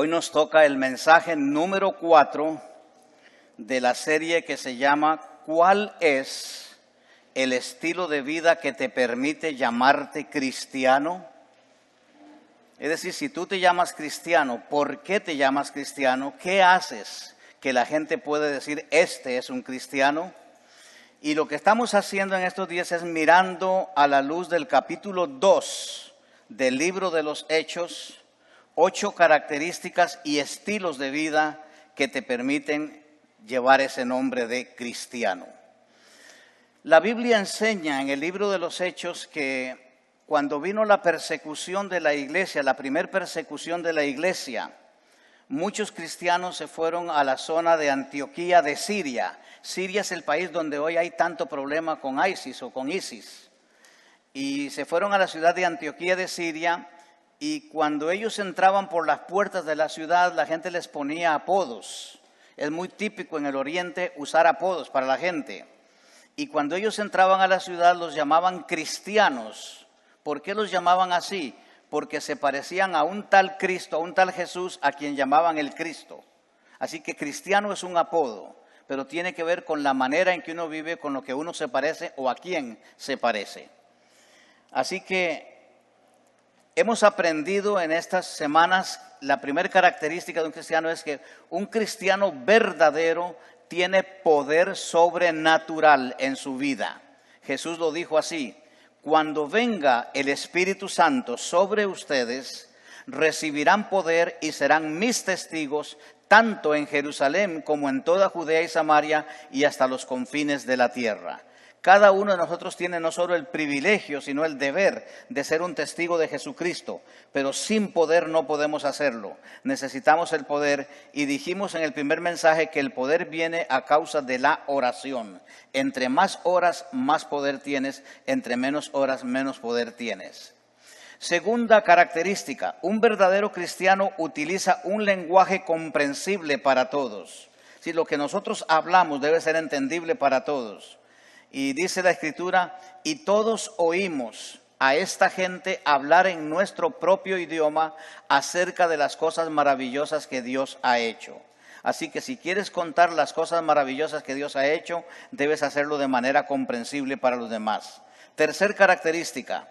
Hoy nos toca el mensaje número 4 de la serie que se llama ¿Cuál es el estilo de vida que te permite llamarte cristiano? Es decir, si tú te llamas cristiano, ¿por qué te llamas cristiano? ¿Qué haces que la gente puede decir, este es un cristiano? Y lo que estamos haciendo en estos días es mirando a la luz del capítulo 2 del libro de los Hechos, 8 características y estilos de vida que te permiten llevar ese nombre de cristiano. La Biblia enseña en el libro de los Hechos que cuando vino la persecución de la iglesia, la primer persecución de la iglesia, muchos cristianos se fueron a la zona de Antioquía de Siria. Siria es el país donde hoy hay tanto problema con ISIS o con ISIS. Y se fueron a la ciudad de Antioquía de Siria y cuando ellos entraban por las puertas de la ciudad, la gente les ponía apodos. Es muy típico en el Oriente usar apodos para la gente. Y cuando ellos entraban a la ciudad los llamaban cristianos. ¿Por qué los llamaban así? Porque se parecían a un tal Cristo, a un tal Jesús, a quien llamaban el Cristo. Así que cristiano es un apodo, pero tiene que ver con la manera en que uno vive, con lo que uno se parece o a quién se parece. Así que hemos aprendido en estas semanas, la primera característica de un cristiano es que un cristiano verdadero tiene poder sobrenatural en su vida. Jesús lo dijo así: cuando venga el Espíritu Santo sobre ustedes, recibirán poder y serán mis testigos, tanto en Jerusalén como en toda Judea y Samaria y hasta los confines de la tierra. Cada uno de nosotros tiene no solo el privilegio, sino el deber de ser un testigo de Jesucristo, pero sin poder no podemos hacerlo. Necesitamos el poder y dijimos en el primer mensaje que el poder viene a causa de la oración. Entre más horas, más poder tienes, entre menos horas, menos poder tienes. Segunda característica, un verdadero cristiano utiliza un lenguaje comprensible para todos. Si lo que nosotros hablamos debe ser entendible para todos. Y dice la Escritura, y todos oímos a esta gente hablar en nuestro propio idioma acerca de las cosas maravillosas que Dios ha hecho. Así que si quieres contar las cosas maravillosas que Dios ha hecho, debes hacerlo de manera comprensible para los demás. Tercer característica,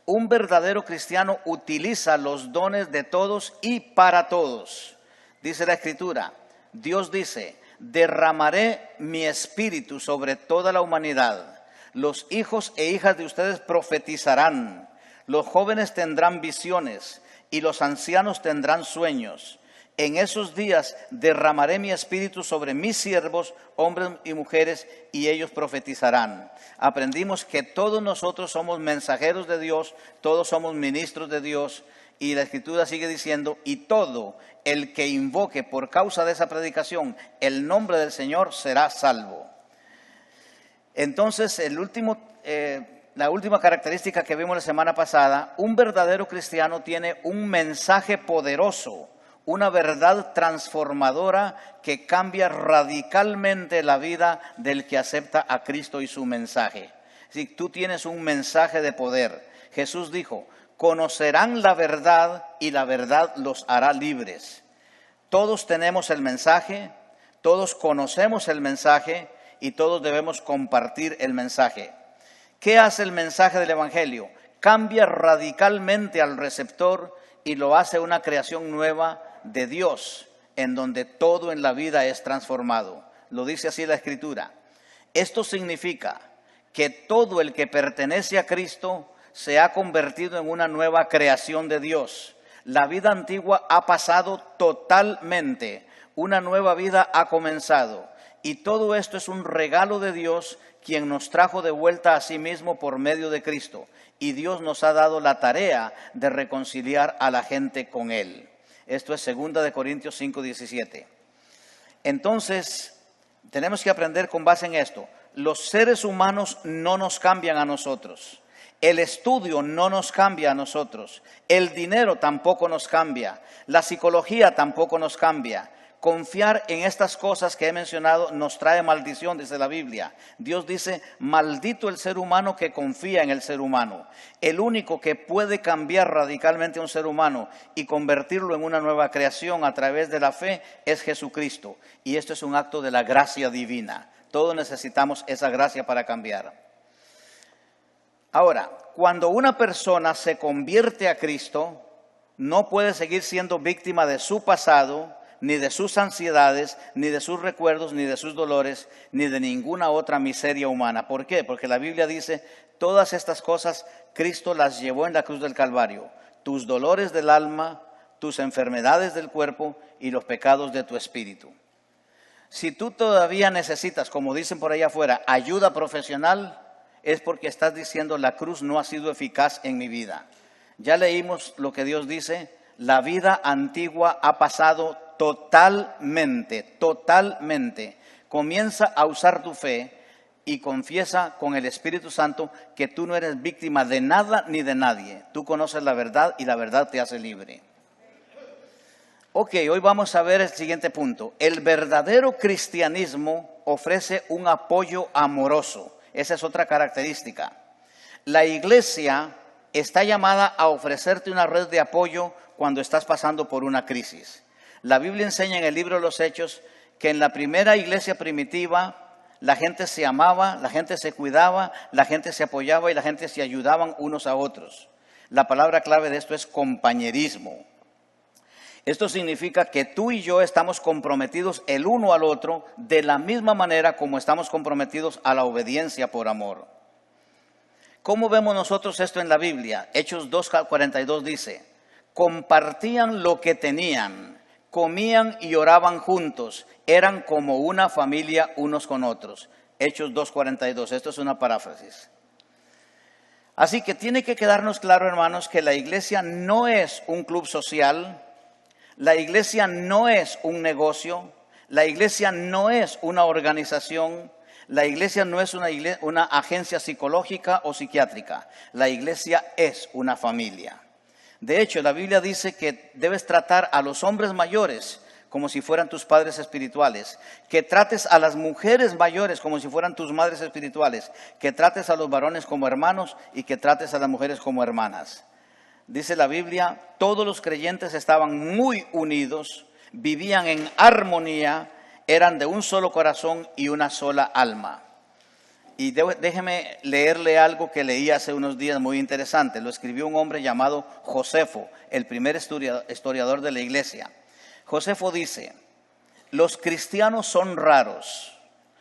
un verdadero cristiano utiliza los dones de todos y para todos. Dice la Escritura, Dios dice, derramaré mi espíritu sobre toda la humanidad. Los hijos e hijas de ustedes profetizarán, los jóvenes tendrán visiones y los ancianos tendrán sueños. En esos días derramaré mi espíritu sobre mis siervos, hombres y mujeres, y ellos profetizarán. Aprendimos que todos nosotros somos mensajeros de Dios, todos somos ministros de Dios, y la Escritura sigue diciendo, y todo el que invoque por causa de esa predicación el nombre del Señor será salvo. Entonces, la última característica que vimos la semana pasada, un verdadero cristiano tiene un mensaje poderoso, una verdad transformadora que cambia radicalmente la vida del que acepta a Cristo y su mensaje. Si tú tienes un mensaje de poder, Jesús dijo, conocerán la verdad y la verdad los hará libres. Todos tenemos el mensaje, todos conocemos el mensaje y todos debemos compartir el mensaje. ¿Qué hace el mensaje del Evangelio? Cambia radicalmente al receptor y lo hace una creación nueva de Dios, en donde todo en la vida es transformado. Lo dice así la Escritura. Esto significa que todo el que pertenece a Cristo se ha convertido en una nueva creación de Dios. La vida antigua ha pasado totalmente, una nueva vida ha comenzado. Y todo esto es un regalo de Dios, quien nos trajo de vuelta a sí mismo por medio de Cristo. Y Dios nos ha dado la tarea de reconciliar a la gente con Él. Esto es 2 Corintios 5:17. Entonces, tenemos que aprender con base en esto. Los seres humanos no nos cambian a nosotros. El estudio no nos cambia a nosotros. El dinero tampoco nos cambia. La psicología tampoco nos cambia. Confiar en estas cosas que he mencionado nos trae maldición, dice la Biblia. Dios dice, maldito el ser humano que confía en el ser humano. El único que puede cambiar radicalmente a un ser humano y convertirlo en una nueva creación a través de la fe es Jesucristo. Y esto es un acto de la gracia divina. Todos necesitamos esa gracia para cambiar. Ahora, cuando una persona se convierte a Cristo, no puede seguir siendo víctima de su pasado, ni de sus ansiedades, ni de sus recuerdos, ni de sus dolores, ni de ninguna otra miseria humana. ¿Por qué? Porque la Biblia dice, todas estas cosas Cristo las llevó en la cruz del Calvario. Tus dolores del alma, tus enfermedades del cuerpo y los pecados de tu espíritu. Si tú todavía necesitas, como dicen por allá afuera, ayuda profesional, es porque estás diciendo la cruz no ha sido eficaz en mi vida. Ya leímos lo que Dios dice, la vida antigua ha pasado totalmente. Comienza a usar tu fe y confiesa con el Espíritu Santo que tú no eres víctima de nada ni de nadie. Tú conoces la verdad y la verdad te hace libre. Ok, hoy vamos a ver el siguiente punto. El verdadero cristianismo ofrece un apoyo amoroso. Esa es otra característica. La iglesia está llamada a ofrecerte una red de apoyo cuando estás pasando por una crisis. La Biblia enseña en el libro de los Hechos que en la primera iglesia primitiva la gente se amaba, la gente se cuidaba, la gente se apoyaba y la gente se ayudaban unos a otros. La palabra clave de esto es compañerismo. Esto significa que tú y yo estamos comprometidos el uno al otro de la misma manera como estamos comprometidos a la obediencia por amor. ¿Cómo vemos nosotros esto en la Biblia? Hechos 2:42 dice, compartían lo que tenían, comían y oraban juntos, eran como una familia unos con otros. Hechos 2:42, esto es una paráfrasis. Así que tiene que quedarnos claro, hermanos, que la iglesia no es un club social, la iglesia no es un negocio, la iglesia no es una organización, la iglesia no es una agencia psicológica o psiquiátrica, la iglesia es una familia. De hecho, la Biblia dice que debes tratar a los hombres mayores como si fueran tus padres espirituales, que trates a las mujeres mayores como si fueran tus madres espirituales, que trates a los varones como hermanos y que trates a las mujeres como hermanas. Dice la Biblia, todos los creyentes estaban muy unidos, vivían en armonía, eran de un solo corazón y una sola alma. Y déjeme leerle algo que leí hace unos días muy interesante. Lo escribió un hombre llamado Josefo, el primer historiador de la iglesia. Josefo dice, los cristianos son raros,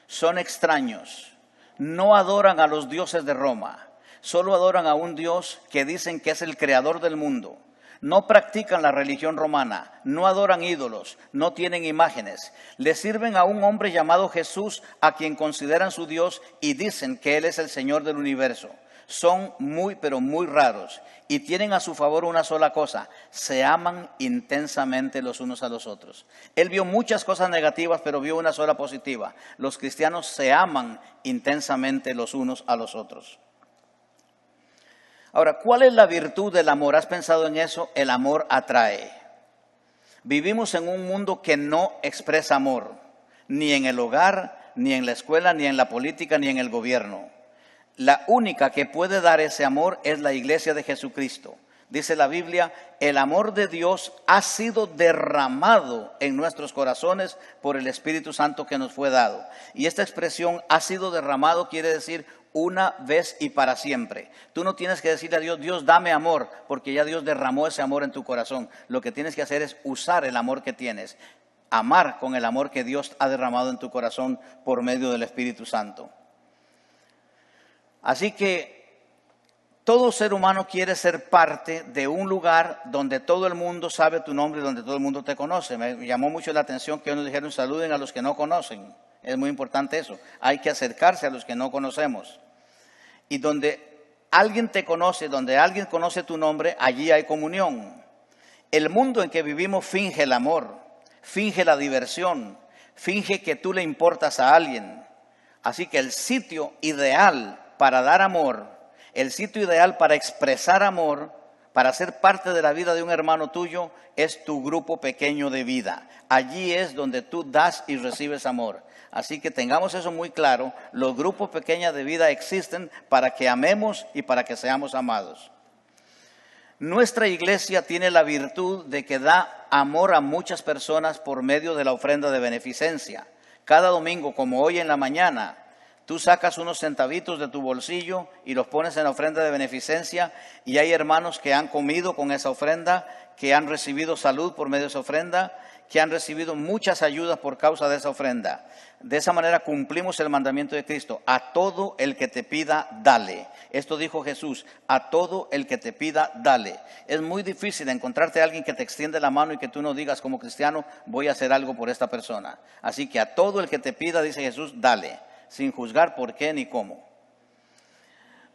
son extraños, no adoran a los dioses de Roma. Solo adoran a un Dios que dicen que es el creador del mundo. No practican la religión romana, no adoran ídolos, no tienen imágenes. Le sirven a un hombre llamado Jesús, a quien consideran su Dios y dicen que Él es el Señor del universo. Son pero muy raros y tienen a su favor una sola cosa, se aman intensamente los unos a los otros. Él vio muchas cosas negativas, pero vio una sola positiva. Los cristianos se aman intensamente los unos a los otros. Ahora, ¿cuál es la virtud del amor? ¿Has pensado en eso? El amor atrae. Vivimos en un mundo que no expresa amor, ni en el hogar, ni en la escuela, ni en la política, ni en el gobierno. La única que puede dar ese amor es la iglesia de Jesucristo. Dice la Biblia, el amor de Dios ha sido derramado en nuestros corazones por el Espíritu Santo que nos fue dado. Y esta expresión, ha sido derramado, quiere decir una vez y para siempre. Tú no tienes que decirle a Dios, Dios dame amor, porque ya Dios derramó ese amor en tu corazón. Lo que tienes que hacer es usar el amor que tienes, amar con el amor que Dios ha derramado en tu corazón por medio del Espíritu Santo. Así que todo ser humano quiere ser parte de un lugar donde todo el mundo sabe tu nombre y donde todo el mundo te conoce. Me llamó mucho la atención que nos dijeron saluden a los que no conocen. Es muy importante eso. Hay que acercarse a los que no conocemos. Y donde alguien te conoce, donde alguien conoce tu nombre, allí hay comunión. El mundo en que vivimos finge el amor, finge la diversión, finge que tú le importas a alguien. Así que el sitio ideal para dar amor, el sitio ideal para expresar amor, para ser parte de la vida de un hermano tuyo, es tu grupo pequeño de vida. Allí es donde tú das y recibes amor. Así que tengamos eso muy claro, los grupos pequeños de vida existen para que amemos y para que seamos amados. Nuestra iglesia tiene la virtud de que da amor a muchas personas por medio de la ofrenda de beneficencia. Cada domingo, como hoy en la mañana, tú sacas unos centavitos de tu bolsillo y los pones en la ofrenda de beneficencia, y hay hermanos que han comido con esa ofrenda, que han recibido salud por medio de esa ofrenda, que han recibido muchas ayudas por causa de esa ofrenda. De esa manera cumplimos el mandamiento de Cristo: a todo el que te pida, dale. Esto dijo Jesús: a todo el que te pida, dale. Es muy difícil encontrarte a alguien que te extiende la mano y que tú no digas como cristiano: voy a hacer algo por esta persona. Así que a todo el que te pida, dice Jesús, dale, sin juzgar por qué ni cómo.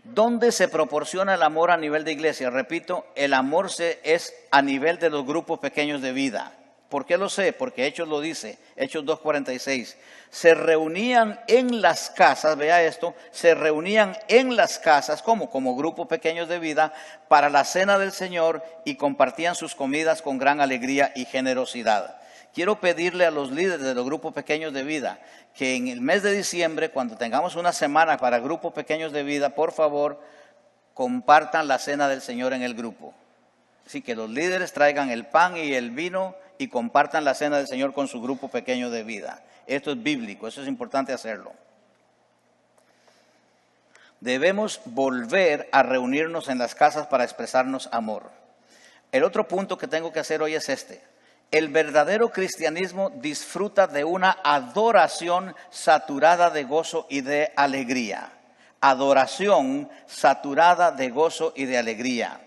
¿Dónde se proporciona el amor a nivel de iglesia? Repito, el amor es a nivel de los grupos pequeños de vida. ¿Por qué lo sé? Porque Hechos lo dice, Hechos 2:46. Se reunían en las casas, vea esto, se reunían en las casas, ¿cómo? Como grupos pequeños de vida, para la cena del Señor, y compartían sus comidas con gran alegría y generosidad. Quiero pedirle a los líderes de los grupos pequeños de vida que en el mes de diciembre, cuando tengamos una semana para grupos pequeños de vida, por favor, compartan la cena del Señor en el grupo. Así que los líderes traigan el pan y el vino y compartan la cena del Señor con su grupo pequeño de vida. Esto es bíblico, eso es importante hacerlo. Debemos volver a reunirnos en las casas para expresarnos amor. El otro punto que tengo que hacer hoy es este. El verdadero cristianismo disfruta de una adoración saturada de gozo y de alegría. Adoración saturada de gozo y de alegría.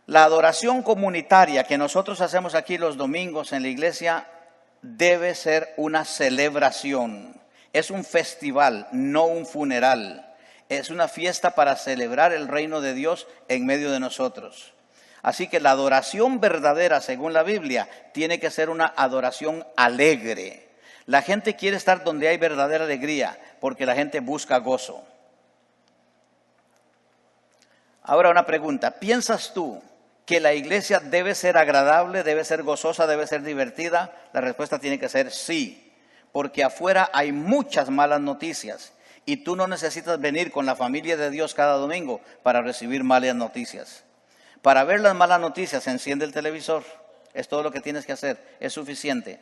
La adoración comunitaria que nosotros hacemos aquí los domingos en la iglesia debe ser una celebración. Es un festival, no un funeral. Es una fiesta para celebrar el reino de Dios en medio de nosotros. Así que la adoración verdadera, según la Biblia, tiene que ser una adoración alegre. La gente quiere estar donde hay verdadera alegría, porque la gente busca gozo. Ahora una pregunta, ¿piensas tú que la iglesia debe ser agradable, debe ser gozosa, debe ser divertida? La respuesta tiene que ser sí, porque afuera hay muchas malas noticias y tú no necesitas venir con la familia de Dios cada domingo para recibir malas noticias. Para ver las malas noticias, enciende el televisor. Es todo lo que tienes que hacer, es suficiente.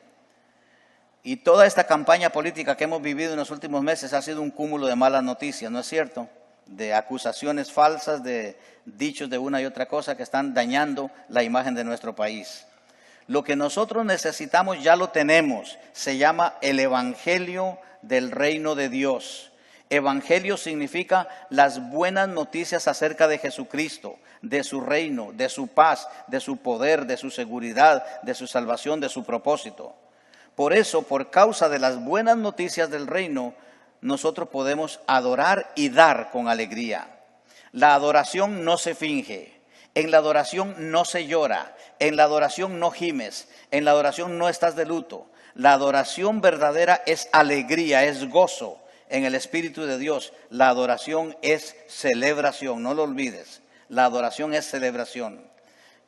Y toda esta campaña política que hemos vivido en los últimos meses ha sido un cúmulo de malas noticias, ¿no es cierto? De acusaciones falsas, de dichos de una y otra cosa que están dañando la imagen de nuestro país. Lo que nosotros necesitamos ya lo tenemos, se llama el Evangelio del Reino de Dios. Evangelio significa las buenas noticias acerca de Jesucristo, de su reino, de su paz, de su poder, de su seguridad, de su salvación, de su propósito. Por eso, por causa de las buenas noticias del reino, nosotros podemos adorar y dar con alegría. La adoración no se finge, en la adoración no se llora, en la adoración no gimes, en la adoración no estás de luto. La adoración verdadera es alegría, es gozo en el Espíritu de Dios. La adoración es celebración, no lo olvides. La adoración es celebración.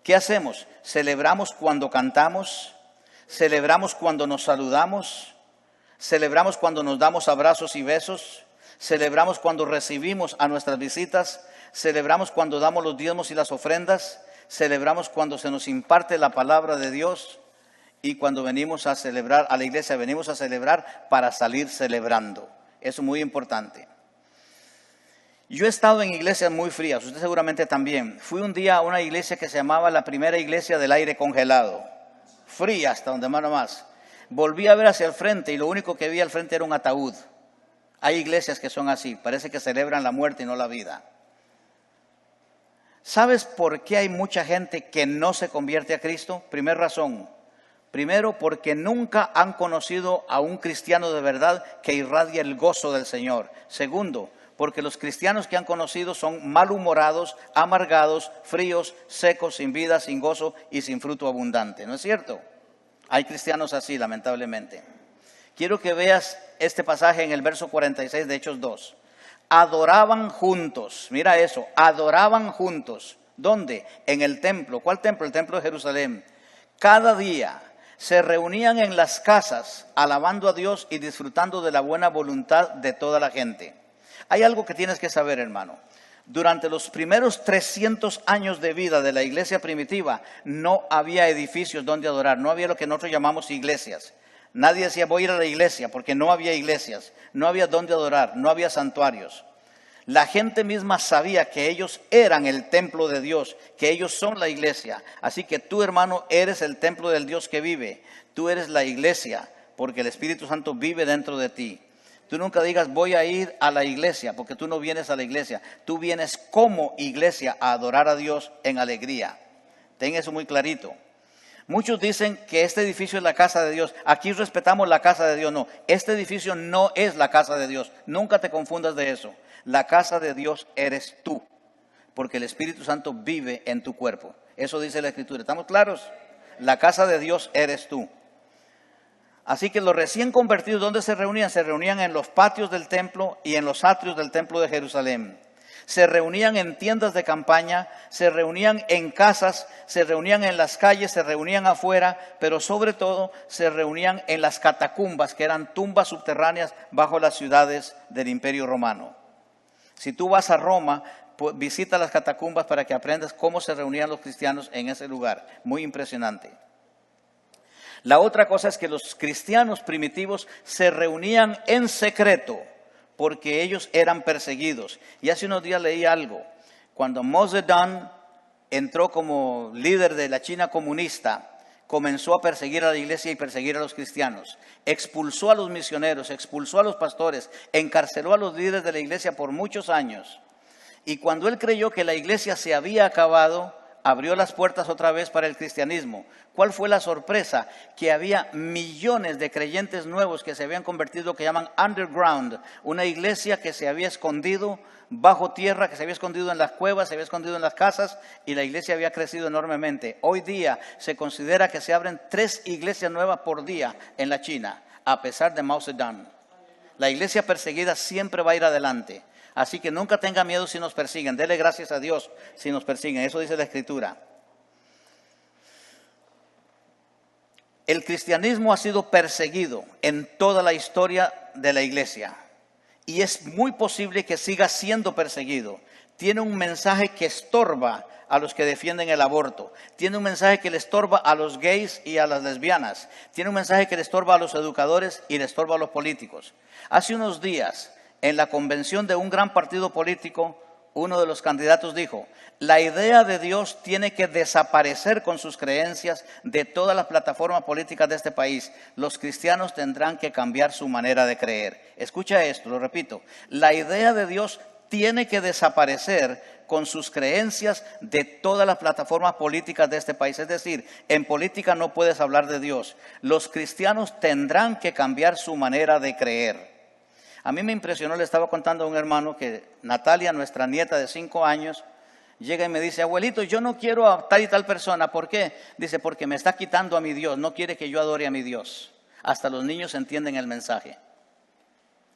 ¿Qué hacemos? Celebramos cuando cantamos, celebramos cuando nos saludamos, celebramos cuando nos damos abrazos y besos, celebramos cuando recibimos a nuestras visitas, celebramos cuando damos los diezmos y las ofrendas, celebramos cuando se nos imparte la palabra de Dios, y cuando venimos a celebrar a la iglesia, venimos a celebrar para salir celebrando. Eso es muy importante. Yo he estado en iglesias muy frías, usted seguramente también. Fui un día a una iglesia que se llamaba la primera iglesia del aire congelado. Fría hasta donde más. Volví a ver hacia el frente y lo único que vi al frente era un ataúd. Hay iglesias que son así, parece que celebran la muerte y no la vida. ¿Sabes por qué hay mucha gente que no se convierte a Cristo? Primera razón. Primero, porque nunca han conocido a un cristiano de verdad que irradia el gozo del Señor. Segundo, porque los cristianos que han conocido son malhumorados, amargados, fríos, secos, sin vida, sin gozo y sin fruto abundante. ¿No es cierto? Hay cristianos así, lamentablemente. Quiero que veas este pasaje en el verso 46 de Hechos 2. Adoraban juntos, mira eso, adoraban juntos ¿Dónde? En el templo. ¿Cuál templo? El templo de Jerusalén. Cada día se reunían en las casas, alabando a Dios y disfrutando de la buena voluntad de toda la gente. Hay algo que tienes que saber, hermano. Durante los primeros 300 años de vida de la iglesia primitiva, no había edificios donde adorar, no había lo que nosotros llamamos iglesias. Nadie decía, voy a ir a la iglesia, porque no había iglesias, no había donde adorar, no había santuarios. La gente misma sabía que ellos eran el templo de Dios, que ellos son la iglesia. Así que tú, hermano, eres el templo del Dios que vive. Tú eres la iglesia, porque el Espíritu Santo vive dentro de ti. Tú nunca digas, voy a ir a la iglesia, porque tú no vienes a la iglesia. Tú vienes como iglesia a adorar a Dios en alegría. Ten eso muy clarito. Muchos dicen que este edificio es la casa de Dios. Aquí respetamos la casa de Dios. No, este edificio no es la casa de Dios. Nunca te confundas de eso. La casa de Dios eres tú, porque el Espíritu Santo vive en tu cuerpo. Eso dice la Escritura. ¿Estamos claros? La casa de Dios eres tú. Así que los recién convertidos, ¿dónde se reunían? Se reunían en los patios del templo y en los atrios del templo de Jerusalén. Se reunían en tiendas de campaña, se reunían en casas, se reunían en las calles, se reunían afuera, pero sobre todo se reunían en las catacumbas, que eran tumbas subterráneas bajo las ciudades del Imperio Romano. Si tú vas a Roma, visita las catacumbas para que aprendas cómo se reunían los cristianos en ese lugar. Muy impresionante. La otra cosa es que los cristianos primitivos se reunían en secreto porque ellos eran perseguidos. Y hace unos días leí algo. Cuando Mao Zedong entró como líder de la China comunista, comenzó a perseguir a la iglesia y perseguir a los cristianos. Expulsó a los misioneros, expulsó a los pastores, encarceló a los líderes de la iglesia por muchos años. Y cuando él creyó que la iglesia se había acabado, abrió las puertas otra vez para el cristianismo. ¿Cuál fue la sorpresa? Que había millones de creyentes nuevos que se habían convertido en lo que llaman underground, una iglesia que se había escondido bajo tierra, que se había escondido en las cuevas, se había escondido en las casas, y la iglesia había crecido enormemente. Hoy día se considera que se abren 3 iglesias nuevas por día en la China, a pesar de Mao Zedong. La iglesia perseguida siempre va a ir adelante. Así que nunca tenga miedo si nos persiguen. Dele gracias a Dios si nos persiguen. Eso dice la Escritura. El cristianismo ha sido perseguido en toda la historia de la iglesia. Y es muy posible que siga siendo perseguido. Tiene un mensaje que estorba a los que defienden el aborto. Tiene un mensaje que le estorba a los gays y a las lesbianas. Tiene un mensaje que le estorba a los educadores y le estorba a los políticos. Hace unos días, en la convención de un gran partido político, uno de los candidatos dijo, la idea de Dios tiene que desaparecer con sus creencias de todas las plataformas políticas de este país. Los cristianos tendrán que cambiar su manera de creer. Escucha esto, lo repito. La idea de Dios tiene que desaparecer con sus creencias de todas las plataformas políticas de este país. Es decir, en política no puedes hablar de Dios. Los cristianos tendrán que cambiar su manera de creer. A mí me impresionó, le estaba contando a un hermano que Natalia, nuestra nieta de 5 años, llega y me dice, abuelito, yo no quiero a tal y tal persona. ¿Por qué? Dice, porque me está quitando a mi Dios, no quiere que yo adore a mi Dios. Hasta los niños entienden el mensaje.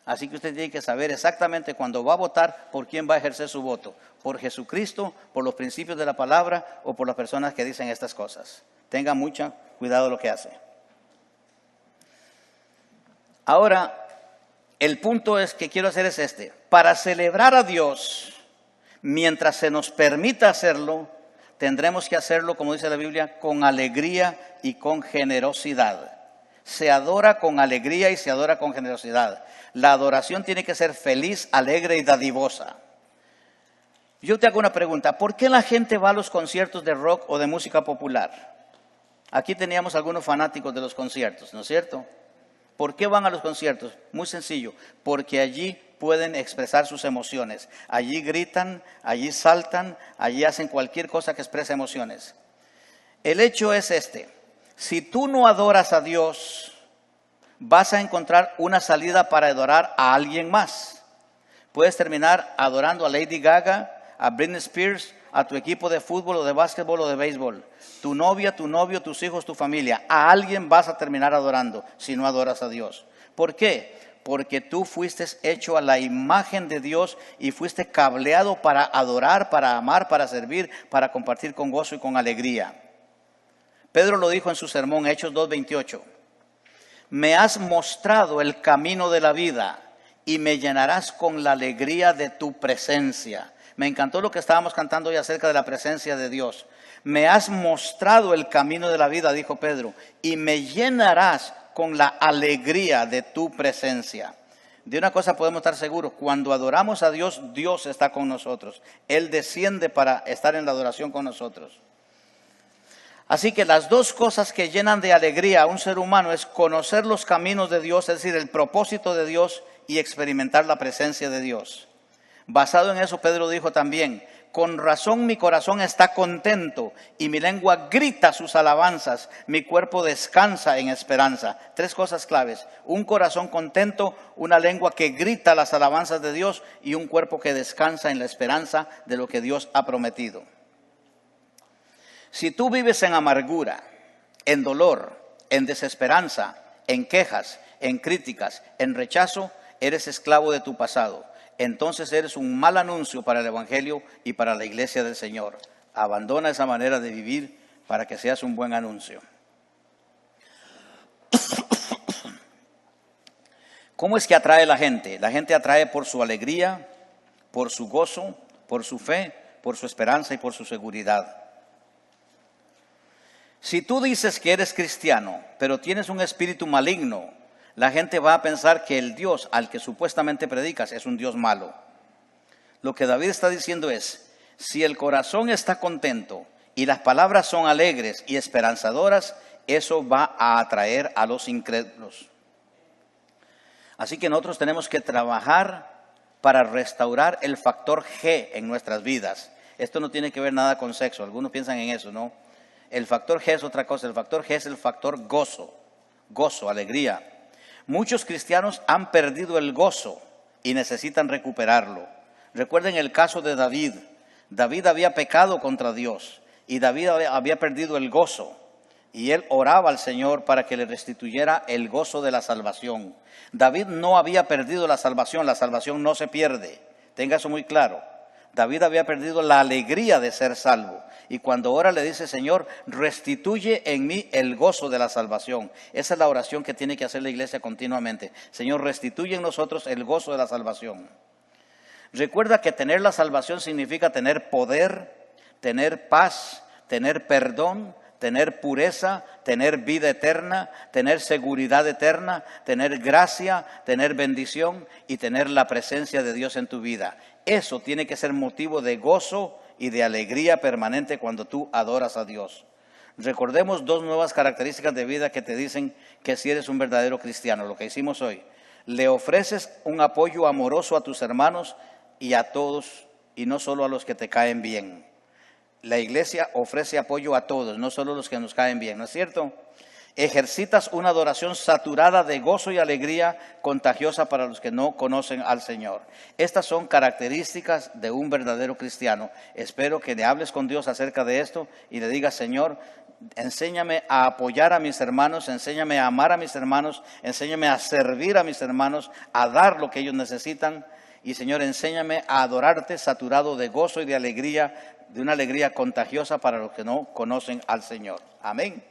Así que usted tiene que saber exactamente cuando va a votar por quién va a ejercer su voto. Por Jesucristo, por los principios de la palabra o por las personas que dicen estas cosas. Tenga mucho cuidado de lo que hace. Ahora, el punto que quiero hacer es este. Para celebrar a Dios, mientras se nos permita hacerlo, tendremos que hacerlo, como dice la Biblia, con alegría y con generosidad. Se adora con alegría y se adora con generosidad. La adoración tiene que ser feliz, alegre y dadivosa. Yo te hago una pregunta. ¿Por qué la gente va a los conciertos de rock o de música popular? Aquí teníamos algunos fanáticos de los conciertos, ¿no es cierto? ¿Por qué van a los conciertos? Muy sencillo, porque allí pueden expresar sus emociones. Allí gritan, allí saltan, allí hacen cualquier cosa que exprese emociones. El hecho es este. Si tú no adoras a Dios, vas a encontrar una salida para adorar a alguien más. Puedes terminar adorando a Lady Gaga, a Britney Spears, a tu equipo de fútbol o de básquetbol o de béisbol. Tu novia, tu novio, tus hijos, tu familia. A alguien vas a terminar adorando si no adoras a Dios. ¿Por qué? porque tú fuiste hecho a la imagen de Dios y fuiste cableado para adorar, para amar, para servir, para compartir con gozo y con alegría. Pedro lo dijo en su sermón, Hechos 2:28. Me has mostrado el camino de la vida y me llenarás con la alegría de tu presencia. Me encantó lo que estábamos cantando hoy acerca de la presencia de Dios. Me has mostrado el camino de la vida, dijo Pedro, y me llenarás con la alegría de tu presencia. De una cosa podemos estar seguros, cuando adoramos a Dios, Dios está con nosotros. Él desciende para estar en la adoración con nosotros. Así que las dos cosas que llenan de alegría a un ser humano es conocer los caminos de Dios, es decir, el propósito de Dios y experimentar la presencia de Dios. Basado en eso, Pedro dijo también, con razón mi corazón está contento y mi lengua grita sus alabanzas, mi cuerpo descansa en esperanza. Tres cosas claves, un corazón contento, una lengua que grita las alabanzas de Dios y un cuerpo que descansa en la esperanza de lo que Dios ha prometido. Si tú vives en amargura, en dolor, en desesperanza, en quejas, en críticas, en rechazo, eres esclavo de tu pasado. Entonces eres un mal anuncio para el Evangelio y para la iglesia del Señor. Abandona esa manera de vivir para que seas un buen anuncio. ¿Cómo es que atrae la gente? La gente atrae por su alegría, por su gozo, por su fe, por su esperanza y por su seguridad. Si tú dices que eres cristiano, pero tienes un espíritu maligno, la gente va a pensar que el Dios al que supuestamente predicas es un Dios malo. Lo que David está diciendo es, si el corazón está contento y las palabras son alegres y esperanzadoras, eso va a atraer a los incrédulos. Así que nosotros tenemos que trabajar para restaurar el factor G en nuestras vidas. Esto no tiene que ver nada con sexo, algunos piensan en eso, ¿no? El factor G es otra cosa, el factor G es el factor gozo, alegría. Muchos cristianos han perdido el gozo y necesitan recuperarlo. Recuerden el caso de David. David había pecado contra Dios y David había perdido el gozo. Y él oraba al Señor para que le restituyera el gozo de la salvación. David no había perdido la salvación no se pierde. Tenga eso muy claro. David había perdido la alegría de ser salvo. Y cuando ora le dice, Señor, restituye en mí el gozo de la salvación. Esa es la oración que tiene que hacer la iglesia continuamente. Señor, restituye en nosotros el gozo de la salvación. Recuerda que tener la salvación significa tener poder, tener paz, tener perdón, tener pureza, tener vida eterna, tener seguridad eterna, tener gracia, tener bendición y tener la presencia de Dios en tu vida. Eso tiene que ser motivo de gozo y de alegría permanente cuando tú adoras a Dios. Recordemos dos nuevas características de vida que te dicen que si eres un verdadero cristiano, lo que hicimos hoy. Le ofreces un apoyo amoroso a tus hermanos y a todos, y no solo a los que te caen bien. La iglesia ofrece apoyo a todos, no solo a los que nos caen bien, ¿no es cierto? Ejercitas una adoración saturada de gozo y alegría, contagiosa para los que no conocen al Señor. Estas son características de un verdadero cristiano. Espero que le hables con Dios acerca de esto y le digas, Señor, enséñame a apoyar a mis hermanos, enséñame a amar a mis hermanos, enséñame a servir a mis hermanos, a dar lo que ellos necesitan. Y Señor, enséñame a adorarte saturado de gozo y de alegría, de una alegría contagiosa para los que no conocen al Señor. Amén.